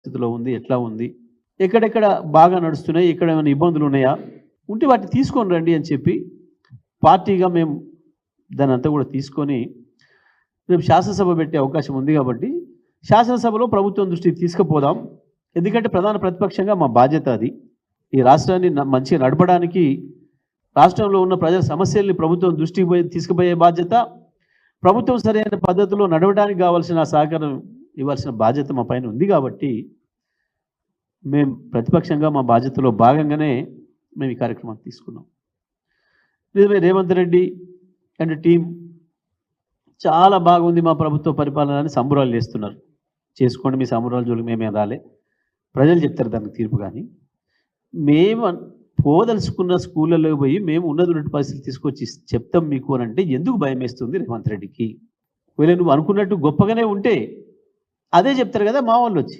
స్థితిలో ఉంది, ఎట్లా ఉంది, ఎక్కడెక్కడ బాగా నడుస్తున్నాయి, ఎక్కడ ఏమైనా ఇబ్బందులు ఉన్నాయా, ఉంటే వాటిని తీసుకొని రండి అని చెప్పి పార్టీగా మేము దాన్ని అంతా కూడా తీసుకొని రేపు శాసనసభ పెట్టే అవకాశం ఉంది కాబట్టి శాసనసభలో ప్రభుత్వం దృష్టికి తీసుకుపోదాం. ఎందుకంటే ప్రధాన ప్రతిపక్షంగా మా బాధ్యత అది. ఈ రాష్ట్రాన్ని మంచిగా నడపడానికి, రాష్ట్రంలో ఉన్న ప్రజల సమస్యల్ని ప్రభుత్వం దృష్టికి తీసుకుపోయే బాధ్యత, ప్రభుత్వం సరైన పద్ధతిలో నడవడానికి కావాల్సిన సహకారం ఇవ్వాల్సిన బాధ్యత మా పైన ఉంది. కాబట్టి మేము ప్రతిపక్షంగా మా బాధ్యతలో భాగంగానే మేము ఈ కార్యక్రమాన్ని తీసుకున్నాం. నిజమే, రేవంత్ రెడ్డి అండ్ టీం చాలా బాగుంది మా ప్రభుత్వ పరిపాలన అని సంబురాలు చేస్తున్నారు. చేసుకోండి, మీ సంబురాల జోలికి మేమేం రాలే, ప్రజలు చెప్తారు దానికి తీర్పు. కానీ మేము పోదలుచుకున్న స్కూళ్ళలో పోయి మేము ఉన్నటువంటి పరిస్థితులు తీసుకొచ్చి చెప్తాం మీకు అని అంటే ఎందుకు భయం వేస్తుంది రేవంత్ రెడ్డికి? ఒకవేళ నువ్వు అనుకున్నట్టు గొప్పగానే ఉంటే అదే చెప్తారు కదా మా వాళ్ళు వచ్చి.